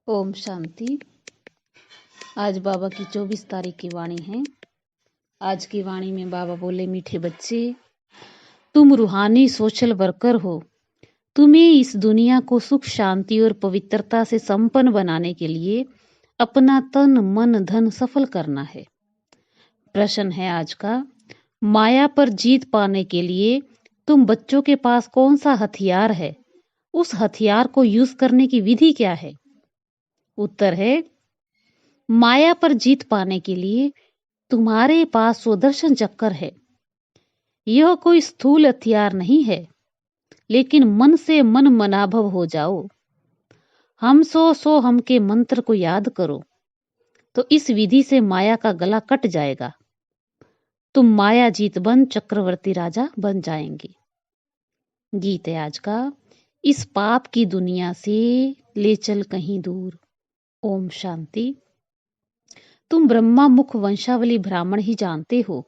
ओम शांति। आज बाबा की 24 तारीख की वाणी है। आज की वाणी में बाबा बोले, मीठे बच्चे, तुम रूहानी सोशल वर्कर हो। तुम्हें इस दुनिया को सुख, शांति और पवित्रता से संपन्न बनाने के लिए अपना तन, मन, धन सफल करना है। प्रश्न है आज का, माया पर जीत पाने के लिए तुम बच्चों के पास कौन सा हथियार है? उस हथियार को यूज करने की विधि क्या है? उत्तर है, माया पर जीत पाने के लिए तुम्हारे पास सुदर्शन चक्र है। यह कोई स्थूल हथियार नहीं है, लेकिन मन से मन मनाभव हो जाओ। हम सो हम के मंत्र को याद करो, तो इस विधि से माया का गला कट जाएगा। तुम माया जीत बन चक्रवर्ती राजा बन जाएंगे। गीत है आज का, इस पाप की दुनिया से ले चल कहीं दूर। ओम शांति। तुम ब्रह्मा मुख वंशावली ब्राह्मण ही जानते हो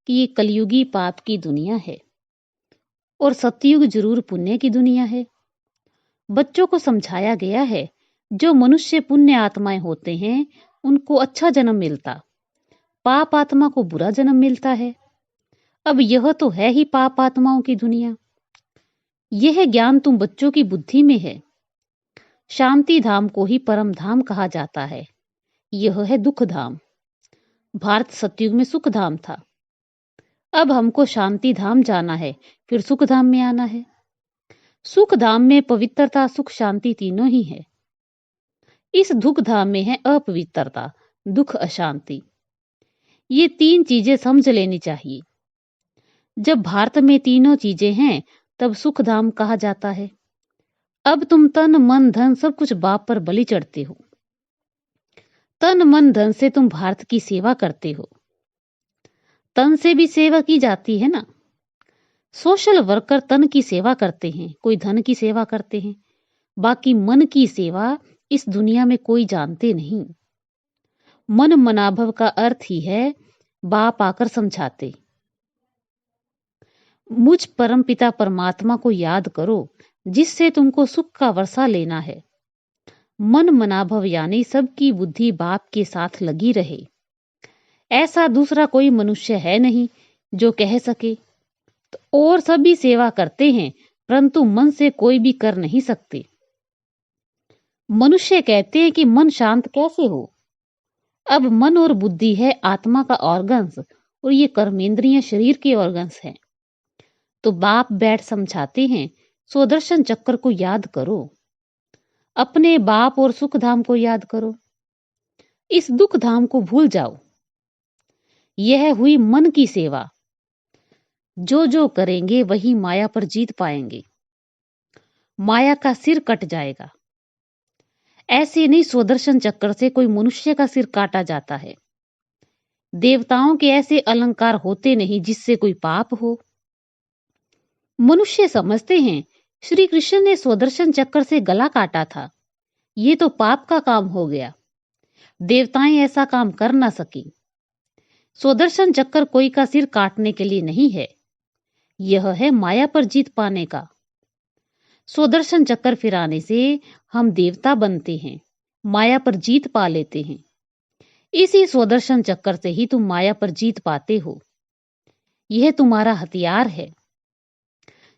कि ये कलयुगी पाप की दुनिया है और सतयुग जरूर पुण्य की दुनिया है। बच्चों को समझाया गया है, जो मनुष्य पुण्य आत्माएं होते हैं उनको अच्छा जन्म मिलता, पाप आत्मा को बुरा जन्म मिलता है। अब यह तो है ही पाप आत्माओं की दुनिया। यह ज्ञान तुम बच्चों की बुद्धि में है। शांति धाम को ही परम धाम कहा जाता है। यह है दुख धाम। भारत सतयुग में सुख धाम था। अब हमको शांति धाम जाना है, फिर सुख धाम में आना है। सुख धाम में पवित्रता, सुख, शांति तीनों ही है। इस दुख धाम में है अपवित्रता, दुख, अशांति। ये तीन चीजें समझ लेनी चाहिए। जब भारत में तीनों चीजें हैं, तब सुख धाम कहा जाता है। अब तुम तन, मन, धन सब कुछ बाप पर बलि चढ़ते हो। तन, मन, धन से तुम भारत की सेवा करते हो। तन से भी सेवा की जाती है ना। सोशल वर्कर तन की सेवा करते हैं, कोई धन की सेवा करते हैं। बाकी मन की सेवा इस दुनिया में कोई जानते नहीं। मन मनाभव का अर्थ ही है बाप आकर समझाते, मुझ परमपिता परमात्मा को याद करो, जिससे तुमको सुख का वर्षा लेना है। मन मनाभव यानी सबकी बुद्धि बाप के साथ लगी रहे। ऐसा दूसरा कोई मनुष्य है नहीं जो कह सके। तो और सभी सेवा करते हैं, परंतु मन से कोई भी कर नहीं सकते। मनुष्य कहते हैं कि मन शांत कैसे हो। अब मन और बुद्धि है आत्मा का ऑर्गन्स, और ये कर्मेंद्रिय शरीर के ऑर्गन्स हैं। तो बाप बैठ समझाते हैं, सुदर्शन चक्र को याद करो, अपने बाप और सुख धाम को याद करो, इस दुख धाम को भूल जाओ। यह हुई मन की सेवा। जो जो करेंगे वही माया पर जीत पाएंगे। माया का सिर कट जाएगा। ऐसे नहीं सुदर्शन चक्र से कोई मनुष्य का सिर काटा जाता है। देवताओं के ऐसे अलंकार होते नहीं जिससे कोई पाप हो। मनुष्य समझते हैं श्री कृष्ण ने सुदर्शन चक्र से गला काटा था, ये तो पाप का काम हो गया। देवताएं ऐसा काम कर ना सकी। सुदर्शन चक्र कोई का सिर काटने के लिए नहीं है, यह है माया पर जीत पाने का। सुदर्शन चक्र फिराने से हम देवता बनते हैं, माया पर जीत पा लेते हैं। इसी सुदर्शन चक्र से ही तुम माया पर जीत पाते हो। यह तुम्हारा हथियार है।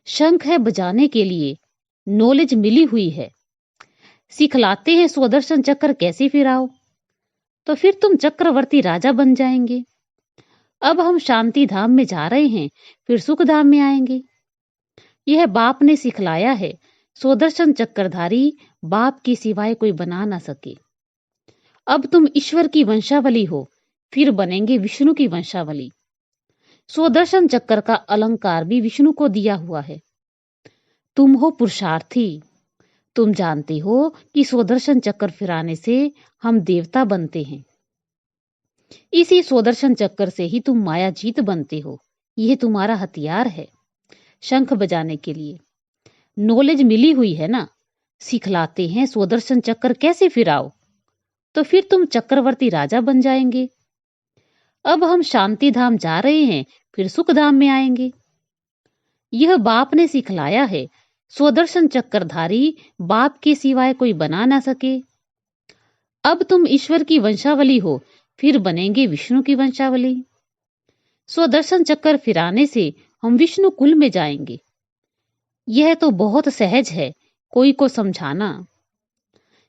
शंख है बजाने के लिए, नॉलेज मिली हुई है। सिखलाते हैं सुदर्शन चक्र कैसे फिराओ, तो फिर तुम चक्रवर्ती राजा बन जाएंगे। अब हम शांति धाम में जा रहे हैं, फिर सुख धाम में आएंगे। यह बाप ने सिखलाया है। सुदर्शन चक्रधारी बाप के सिवाय कोई बना ना सके। अब तुम ईश्वर की वंशावली हो, फिर बनेंगे विष्णु की वंशावली। सुदर्शन चक्र का अलंकार भी विष्णु को दिया हुआ है। तुम हो पुरुषार्थी। तुम जानते हो कि सुदर्शन चक्र फिराने से हम देवता बनते हैं। इसी सुदर्शन चक्र से ही तुम माया जीत बनते हो। यह तुम्हारा हथियार है शंख बजाने के लिए। नॉलेज मिली हुई है ना। सिखलाते हैं सुदर्शन चक्र कैसे फिराओ, तो फिर तुम चक्रवर्ती राजा बन जाएंगे। अब हम शांति धाम जा रहे हैं, फिर सुख धाम में आएंगे। यह बाप ने सिखलाया है। सुदर्शन चक्रधारी बाप के सिवाय कोई बना ना सके। अब तुम ईश्वर की वंशावली हो, फिर बनेंगे विष्णु की वंशावली। स्वदर्शन चक्कर फिराने से हम विष्णु कुल में जाएंगे। यह तो बहुत सहज है कोई को समझाना।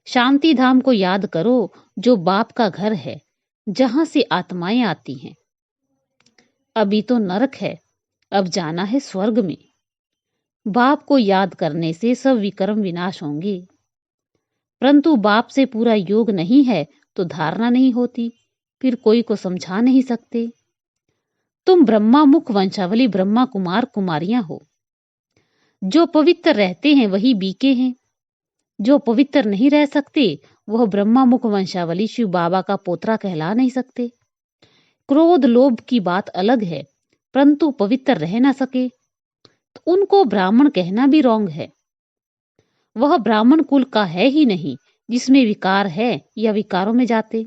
शांति धाम को याद करो, जो बाप का घर है, जहां से आत्माएं आती हैं। अभी तो नरक है, अब जाना है स्वर्ग में। बाप को याद करने से सब विकर्म विनाश होंगे। परंतु बाप से पूरा योग नहीं है तो धारणा नहीं होती, फिर कोई को समझा नहीं सकते। तुम ब्रह्मा मुख वंशावली ब्रह्मा कुमार कुमारियां हो। जो पवित्र रहते हैं वही बीके हैं, जो पवित्र नहीं रह सकते वह ब्रह्मा मुख वंशावली शिव बाबा का पोतरा कहला नहीं सकते। क्रोध लोभ की बात अलग है, परंतु पवित्र रह ना सके तो उनको ब्राह्मण कहना भी रॉन्ग है। वह ब्राह्मण कुल का है ही नहीं जिसमें विकार है या विकारों में जाते।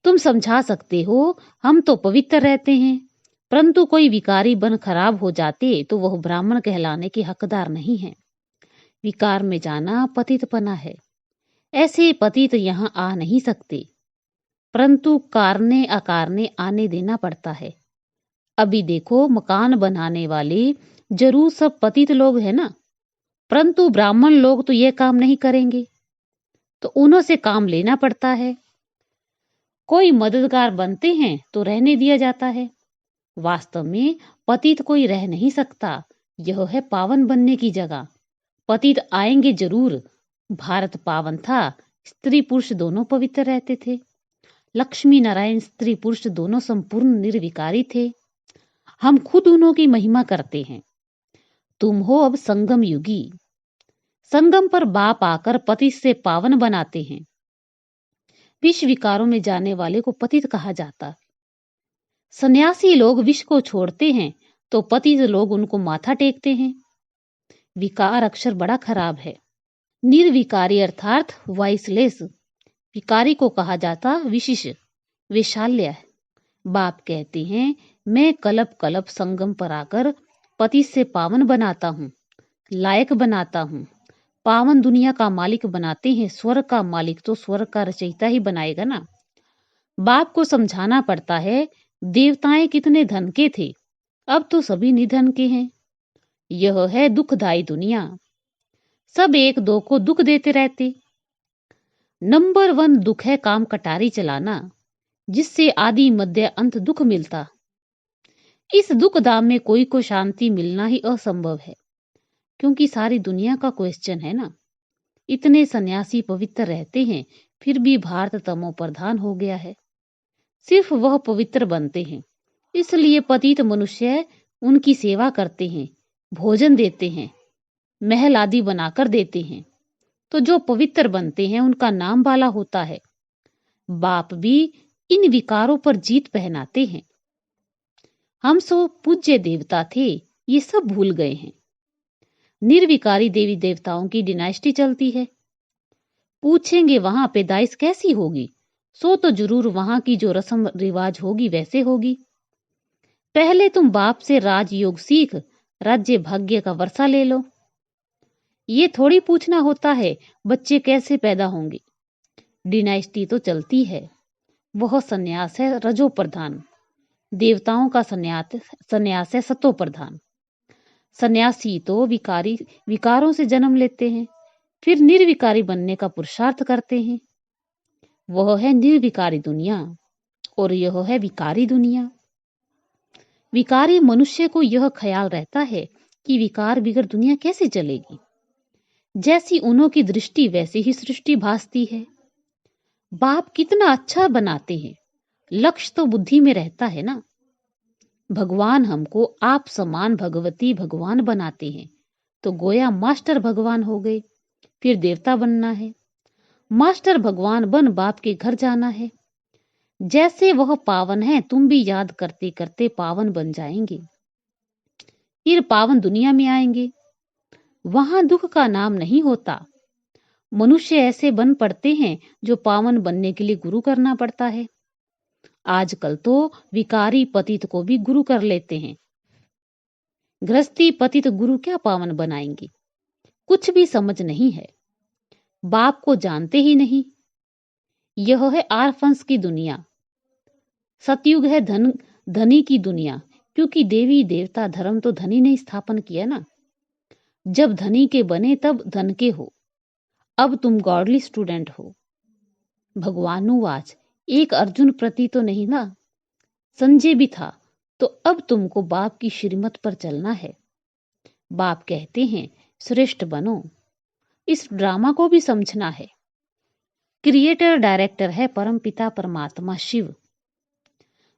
तुम समझा सकते हो हम तो पवित्र रहते हैं, परंतु कोई विकारी बन खराब हो जाते तो वह ब्राह्मण कहलाने के हकदार नहीं है। विकार में जाना पतितपना है। ऐसे पतित यहाँ आ नहीं सकते, परंतु कारने अकारने आने देना पड़ता है। अभी देखो मकान बनाने वाले जरूर सब पतित लोग हैं ना, परंतु ब्राह्मण लोग तो ये काम नहीं करेंगे, तो उन्हों से काम लेना पड़ता है। कोई मददगार बनते हैं तो रहने दिया जाता है। वास्तव में पतित कोई रह नहीं सकता, यह है पावन बनने की जगह। पतित आएंगे जरूर। भारत पावन था, स्त्री पुरुष दोनों पवित्र रहते थे। लक्ष्मी नारायण स्त्री पुरुष दोनों संपूर्ण निर्विकारी थे। हम खुद उन्हों की महिमा करते हैं। तुम हो अब संगम युगी। संगम पर बाप आकर पतित से पावन बनाते हैं। विष विकारों में जाने वाले को पतित कहा जाता। सन्यासी लोग विष को छोड़ते हैं तो पतित लोग उनको माथा टेकते हैं। विकार अक्षर बड़ा खराब है। निर्विकारी अर्थात वाइसलेस विकारी को कहा जाता विशिष्ट वैशाल्य। बाप कहते हैं मैं कलप कलप संगम पर आकर पति से पावन बनाता हूँ, लायक बनाता हूँ। पावन दुनिया का मालिक बनाते हैं, स्वर्ग का मालिक तो स्वर्ग का रचयिता ही बनाएगा ना। बाप को समझाना पड़ता है देवताएं कितने धन के थे, अब तो सभी निधन के हैं। यह है दुखदायी दुनिया, सब एक दो को दुख देते रहते। नंबर 1 दुख है काम कटारी चलाना, जिससे आदि मध्य अंत दुख मिलता। इस दुख दाम में कोई को शांति मिलना ही असंभव है, क्योंकि सारी दुनिया का क्वेश्चन है ना। इतने सन्यासी पवित्र रहते हैं, फिर भी भारत तमो प्रधान हो गया है। सिर्फ वह पवित्र बनते हैं, इसलिए पतित मनुष्य उनकी सेवा करते हैं, भोजन देते हैं, महल आदि बनाकर देते हैं। तो जो पवित्र बनते हैं उनका नाम वाला होता है। बाप भी इन विकारों पर जीत पहनाते हैं। हम सो पूज्य देवता थे, ये सब भूल गए हैं। निर्विकारी देवी देवताओं की डिनाइस्टी चलती है। पूछेंगे वहां पैदाइश कैसी होगी, सो तो जरूर वहां की जो रस्म रिवाज होगी वैसे होगी। पहले तुम बाप से राजयोग सीख राज्य भाग्य का वर्षा ले लो। ये थोड़ी पूछना होता है बच्चे कैसे पैदा होंगे। डिनाइस्टी तो चलती है, वह सन्यास है रजो प्रधान। देवताओं का सन्यास है सतो प्रधान। सन्यासी तो विकारों से जन्म लेते हैं, फिर निर्विकारी बनने का पुरुषार्थ करते हैं। वह है निर्विकारी दुनिया और यह है विकारी दुनिया। विकारी मनुष्य को यह ख्याल रहता है कि विकार बिगड़ दुनिया कैसे चलेगी। जैसी उन्हों की दृष्टि वैसी ही सृष्टि भासती है। बाप कितना अच्छा बनाते हैं, लक्ष्य तो बुद्धि में रहता है ना। भगवान हमको आप समान भगवती भगवान बनाते हैं, तो गोया मास्टर भगवान हो गए। फिर देवता बनना है, मास्टर भगवान बन बाप के घर जाना है। जैसे वह पावन है, तुम भी याद करते करते पावन बन जाएंगे। फिर पावन दुनिया में आएंगे, वहां दुख का नाम नहीं होता। मनुष्य ऐसे बन पड़ते हैं जो पावन बनने के लिए गुरु करना पड़ता है। आजकल तो विकारी पतित को भी गुरु कर लेते हैं। गृहस्थी पतित गुरु क्या पावन बनाएंगे, कुछ भी समझ नहीं है। बाप को जानते ही नहीं, यह है आर्फंस की दुनिया। सतयुग है धनी की दुनिया, क्योंकि देवी देवता धर्म तो धनी ने स्थापन किया ना। जब धनी के बने तब धन के हो। अब तुम गॉडली स्टूडेंट हो। भगवानुवाच, एक अर्जुन प्रति तो नहीं ना, संजय भी था। तो अब तुमको बाप की श्रीमत पर चलना है। बाप कहते हैं श्रेष्ठ बनो। इस ड्रामा को भी समझना है। क्रिएटर डायरेक्टर है परम पिता परमात्मा शिव।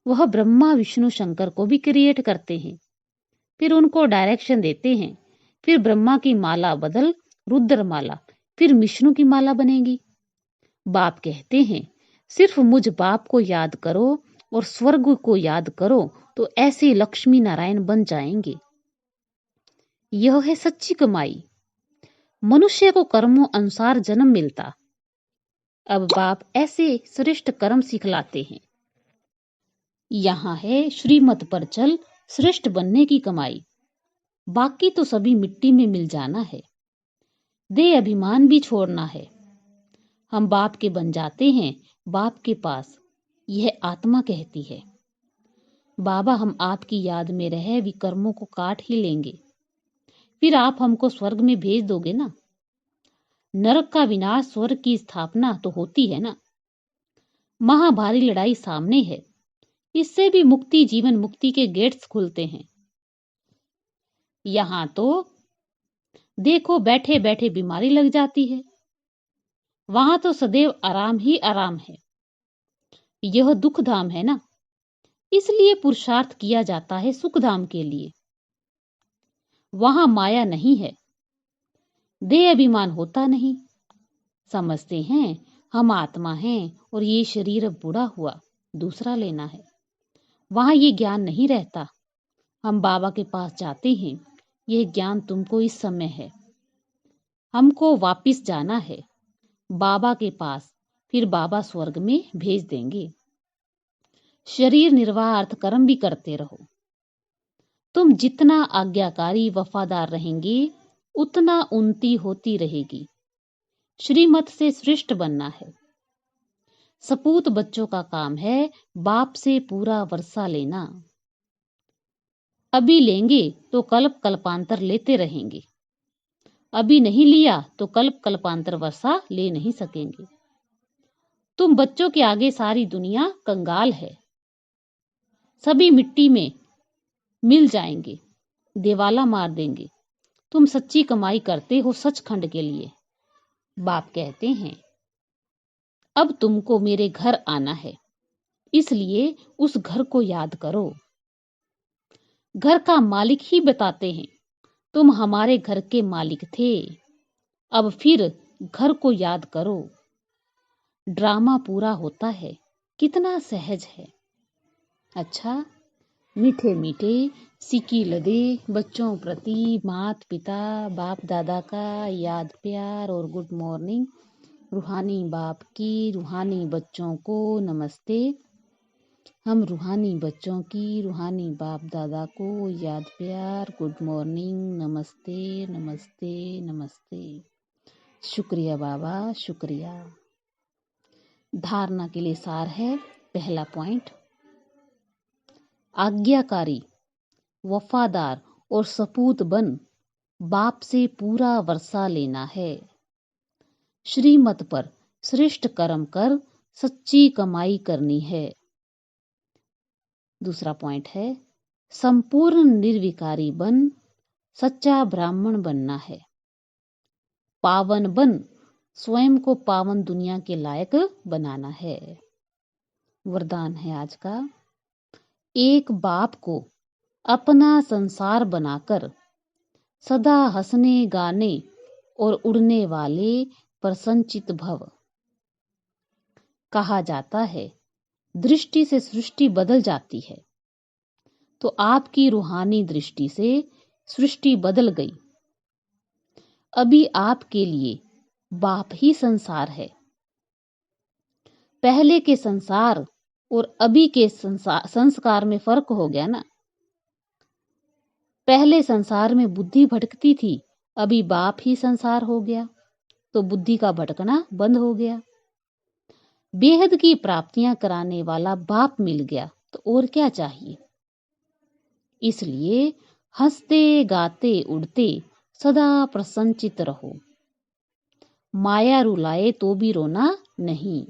वह ब्रह्मा विष्णु शंकर को भी क्रिएट करते हैं, फिर उनको डायरेक्शन देते हैं। फिर ब्रह्मा की माला बदल रुद्र माला, फिर विष्णु की माला बनेगी। बाप कहते हैं सिर्फ मुझ बाप को याद करो और स्वर्ग को याद करो तो ऐसे लक्ष्मी नारायण बन जाएंगे। यह है सच्ची कमाई। मनुष्य को कर्मों अनुसार जन्म मिलता। अब बाप ऐसे श्रेष्ठ कर्म सिखलाते हैं। यहाँ है श्रीमत पर चल, श्रेष्ठ बनने की कमाई। बाकी तो सभी मिट्टी में मिल जाना है। दे अभिमान भी छोड़ना है। हम बाप के बन जाते हैं बाप के पास, यह आत्मा कहती है। बाबा हम आपकी याद में रहे विकर्मों को काट ही लेंगे, फिर आप हमको स्वर्ग में भेज दोगे ना। नरक का विनाश, स्वर्ग की स्थापना तो होती है ना। महाभारी लड़ाई सामने है, इससे भी मुक्ति जीवन मुक्ति के गेट्स खुलते हैं। यहाँ तो देखो बैठे बैठे बीमारी लग जाती है, वहां तो सदैव आराम ही आराम है। यह दुख धाम है ना, इसलिए पुरुषार्थ किया जाता है सुख धाम के लिए। वहां माया नहीं है, देह अभिमान होता नहीं। समझते हैं हम आत्मा हैं और ये शरीर अब बूढ़ा हुआ, दूसरा लेना है। वहां ये ज्ञान नहीं रहता। हम बाबा के पास जाते हैं, यह ज्ञान तुमको इस समय है। हमको वापिस जाना है बाबा के पास, फिर बाबा स्वर्ग में भेज देंगे। शरीर निर्वाह अर्थ कर्म भी करते रहो। तुम जितना आज्ञाकारी वफादार रहेंगे उतना उन्नति होती रहेगी। श्रीमत से श्रेष्ठ बनना है। सपूत बच्चों का काम है बाप से पूरा वर्षा लेना। अभी लेंगे तो कल्प कल्पांतर लेते रहेंगे, अभी नहीं लिया तो कल्प कल्पांतर वर्षा ले नहीं सकेंगे। तुम बच्चों के आगे सारी दुनिया कंगाल है। सभी मिट्टी में मिल जाएंगे, देवाला मार देंगे। तुम सच्ची कमाई करते हो सचखंड के लिए। बाप कहते हैं अब तुमको मेरे घर आना है, इसलिए उस घर को याद करो। घर का मालिक ही बताते हैं तुम हमारे घर के मालिक थे, अब फिर घर को याद करो। ड्रामा पूरा होता है, कितना सहज है। अच्छा, मीठे मीठे सिक्की लदे बच्चों प्रति मात पिता बाप दादा का याद प्यार और गुड मॉर्निंग। रूहानी बाप की रूहानी बच्चों को नमस्ते। हम रूहानी बच्चों की रूहानी बाप दादा को याद प्यार गुड मॉर्निंग, नमस्ते नमस्ते नमस्ते। शुक्रिया बाबा, शुक्रिया। धारणा के लिए सार है। पहला पॉइंट, आज्ञाकारी वफादार और सपूत बन बाप से पूरा वर्षा लेना है। श्रीमत पर श्रेष्ठ कर्म कर सच्ची कमाई करनी है। दूसरा पॉइंट है, संपूर्ण निर्विकारी बन सच्चा ब्राह्मण बनना है। पावन बन स्वयं को पावन दुनिया के लायक बनाना है। वरदान है आज का, एक बाप को अपना संसार बनाकर सदा हंसने गाने और उड़ने वाले प्रसन्नचित भव। कहा जाता है दृष्टि से सृष्टि बदल जाती है, तो आपकी रूहानी दृष्टि से सृष्टि बदल गई। अभी आपके लिए बाप ही संसार है। पहले के संसार और अभी के संस्कार में फर्क हो गया ना। पहले संसार में बुद्धि भटकती थी, अभी बाप ही संसार हो गया तो बुद्धि का भटकना बंद हो गया। बेहद की प्राप्तियां कराने वाला बाप मिल गया तो और क्या चाहिए। इसलिए हंसते गाते उड़ते सदा प्रसन्नचित रहो। माया रुलाए तो भी रोना नहीं।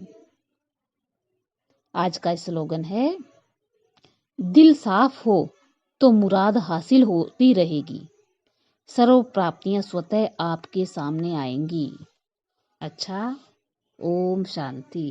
आज का स्लोगन है, दिल साफ हो तो मुराद हासिल होती रहेगी, सर्व प्राप्तियां स्वतः आपके सामने आएंगी। अच्छा, ओम शांति।